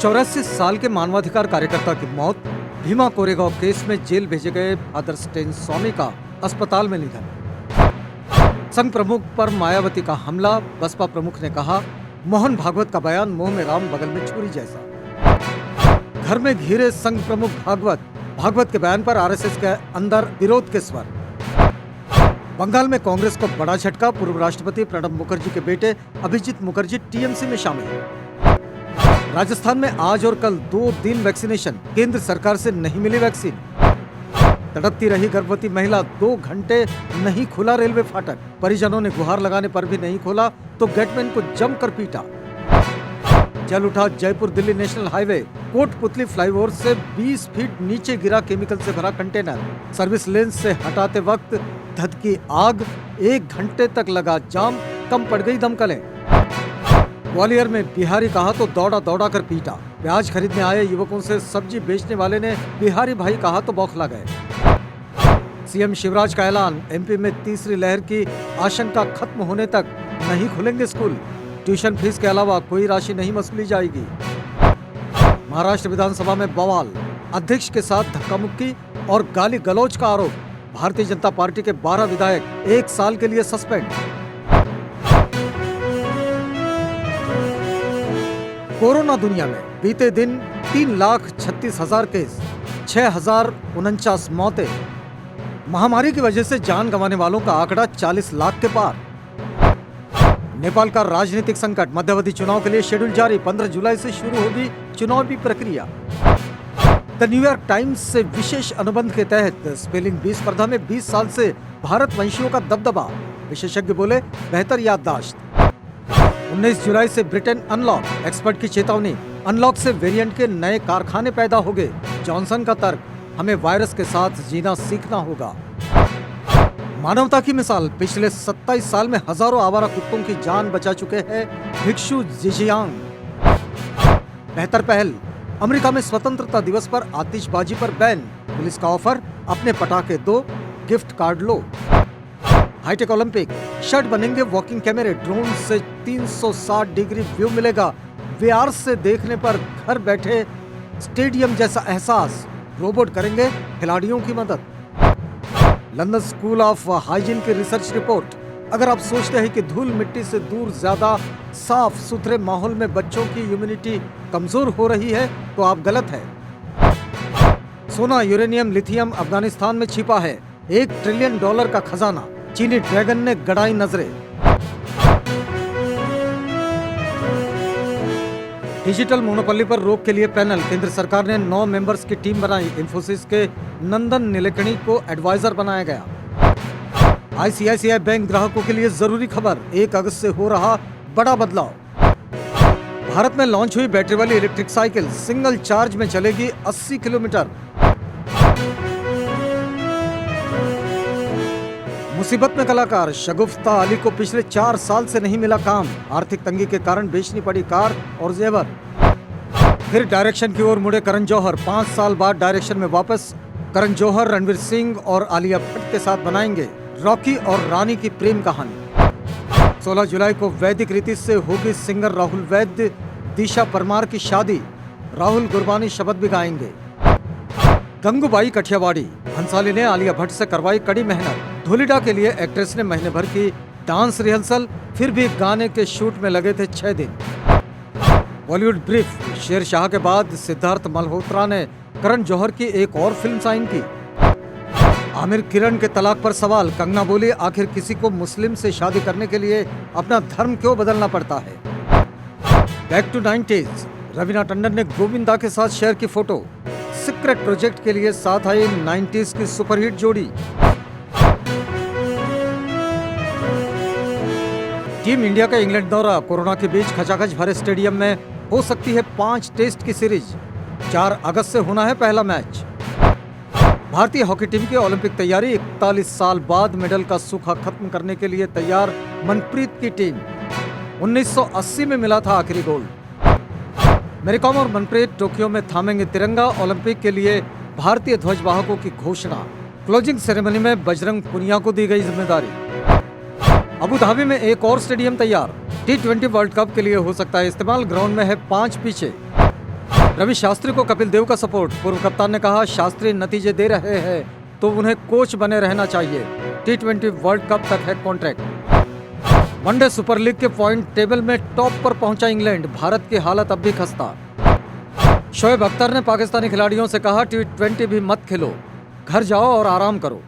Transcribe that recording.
84 साल के मानवाधिकार कार्यकर्ता की मौत, भीमा कोरेगांव केस में जेल भेजे गए फादर स्टेन स्वामी का अस्पताल में निधन। संघ प्रमुख पर मायावती का हमला, बसपा प्रमुख ने कहा मोहन भागवत का बयान मुंह में राम बगल में छुरी जैसा। घर में घिरे संघ प्रमुख भागवत के बयान पर आरएसएस के अंदर विरोध के स्वर। बंगाल में कांग्रेस को बड़ा झटका, पूर्व राष्ट्रपति प्रणब मुखर्जी के बेटे अभिजीत मुखर्जी टीएमसी में शामिल। राजस्थान में आज और कल 2 दिन वैक्सीनेशन, केंद्र सरकार से नहीं मिली वैक्सीन। तड़पती रही गर्भवती महिला, 2 घंटे नहीं खुला रेलवे फाटक। परिजनों ने गुहार लगाने पर भी नहीं खोला तो गेटमैन को जमकर पीटा। जल उठा Jaipur Delhi national highway, Kotputli flyover से 20 फीट नीचे गिरा केमिकल से भरा कंटेनर। सर्विस लेन से हटाते वक्त धधकी आग, 1 घंटे तक लगा जाम, कम पड़ गई दमकलें। ग्वालियर में बिहारी कहा तो दौड़ा दौड़ा कर पीटा। प्याज खरीदने आए युवकों से सब्जी बेचने वाले ने बिहारी भाई कहा तो बौखला गए। सीएम शिवराज का ऐलान, एमपी में तीसरी लहर की आशंका खत्म होने तक नहीं खुलेंगे स्कूल। ट्यूशन फीस के अलावा कोई राशि नहीं वसूली जाएगी। महाराष्ट्र विधानसभा में बवाल, अध्यक्ष के साथ धक्का मुक्की और गाली गलौज का आरोप। भारतीय जनता पार्टी के 12 विधायक 1 साल के लिए सस्पेंड। कोरोना दुनिया में बीते दिन 3,36,000 केस, 6,049 मौतें। महामारी की वजह से जान गंवाने वालों का आंकड़ा 40 लाख के पार। नेपाल का राजनीतिक संकट, मध्यावधि चुनाव के लिए शेड्यूल जारी, 15 जुलाई से शुरू होगी चुनावी प्रक्रिया। द न्यूयॉर्क टाइम्स से विशेष अनुबंध के तहत स्पेलिंग बी स्पर्धा में 20 साल से भारतवंशियों का दबदबा, विशेषज्ञ बोले बेहतर याददाश्त। 19 जुलाई से ब्रिटेन अनलॉक, एक्सपर्ट की चेतावनी, अनलॉक से वेरिएंट के नए कारखाने पैदा होंगे। जॉनसन का तर्क, हमें वायरस के साथ जीना सीखना होगा। मानवता की मिसाल, पिछले 27 साल में हजारों आवारा कुत्तों की जान बचा चुके हैं भिक्षु जिजियांग। बेहतर पहल, अमेरिका में स्वतंत्रता दिवस पर आतिशबाजी पर बैन, पुलिस का ऑफर, अपने पटाखे दो, गिफ्ट कार्ड लो। हाईटेक ओलंपिक, शर्ट बनेंगे वॉकिंग कैमरे, ड्रोन से 360 डिग्री व्यू मिलेगा। वीआर से देखने पर घर बैठे स्टेडियम जैसा एहसास, रोबोट करेंगे खिलाड़ियों की मदद। लंदन स्कूल ऑफ हाइजीन की रिसर्च रिपोर्ट, अगर आप सोचते हैं कि धूल मिट्टी से दूर ज्यादा साफ सुथरे माहौल में बच्चों की इम्यूनिटी कमजोर हो रही है तो आप गलत है। सोना, यूरेनियम, लिथियम अफगानिस्तान में छिपा है, $1 ट्रिलियन का खजाना। चीनी ड्रैगन ने गड़ाई नजरें। डिजिटल मोनोपोली पर रोक के लिए पैनल, केंद्र सरकार ने 9 मेंबर्स की टीम बनाई। इंफोसिस के नंदन नीलेकणी को एडवाइजर बनाया गया। आईसीआईसीआई बैंक ग्राहकों के लिए जरूरी खबर, 1 अगस्त से हो रहा बड़ा बदलाव। भारत में लॉन्च हुई बैटरी वाली इलेक्ट्रिक साइकिल, सिंगल चार्ज में चलेगी 80 किलोमीटर। मुसीबत में कलाकार, शगुफ्ता अली को पिछले 4 साल से नहीं मिला काम। आर्थिक तंगी के कारण बेचनी पड़ी कार और जेवर। फिर डायरेक्शन की ओर मुड़े करण जौहर, 5 साल बाद डायरेक्शन में वापस। करण जौहर रणवीर सिंह और आलिया भट्ट के साथ बनाएंगे रॉकी और रानी की प्रेम कहानी। 16 जुलाई को वैदिक रीति से होगी सिंगर राहुल वैद्य, दिशा परमार की शादी। राहुल गुरबानी शब्द भी गाएंगे। गंगूबाई कठियावाड़ी, भंसाली ने आलिया भट्ट से करवाई कड़ी मेहनत। धूलिडा के लिए एक्ट्रेस ने महीने भर की डांस रिहर्सल, फिर भी गाने के शूट में लगे थे 6 दिन। बॉलीवुड ब्रीफ, शेरशाह के बाद सिद्धार्थ मल्होत्रा ने करण जौहर की एक और फिल्म साइन की। आमिर किरण के तलाक पर सवाल, कंगना बोली आखिर किसी को मुस्लिम से शादी करने के लिए अपना धर्म क्यों बदलना पड़ता है। Back to 90s, Raveena Tandon ने गोविंदा के साथ शेयर की फोटो। सीक्रेट प्रोजेक्ट के लिए साथ आई 90s की सुपरहिट जोड़ी। टीम इंडिया का इंग्लैंड दौरा, कोरोना के बीच खचाखच भरे स्टेडियम में हो सकती है 5 टेस्ट की सीरीज। 4 अगस्त से होना है पहला मैच। भारतीय हॉकी टीम की ओलंपिक तैयारी, 41 साल बाद मेडल का सूखा खत्म करने के लिए तैयार मनप्रीत की टीम। 1980 में मिला था आखिरी गोल्ड। मैरीकॉम और मनप्रीत टोक्यो में थामेंगे तिरंगा, ओलंपिक के लिए भारतीय ध्वजवाहकों की घोषणा। क्लोजिंग सेरेमनी में बजरंग पुनिया को दी गई जिम्मेदारी। अबू धाबी में एक और स्टेडियम तैयार, T20 वर्ल्ड कप के लिए हो सकता है इस्तेमाल। ग्राउंड में है 5 पिचें। रवि शास्त्री को कपिल देव का सपोर्ट। पूर्व कप्तान ने कहा, शास्त्री नतीजे दे रहे हैं तो उन्हें कोच बने रहना चाहिए। T20 वर्ल्ड कप तक है कॉन्ट्रैक्ट। वनडे सुपर लीग के पॉइंट टेबल में टॉप पर पहुंचा इंग्लैंड। भारत की हालत अब भी खस्ता। शोएब अख्तर ने पाकिस्तानी खिलाड़ियों से कहा, T20 भी मत खेलो, घर जाओ और आराम करो।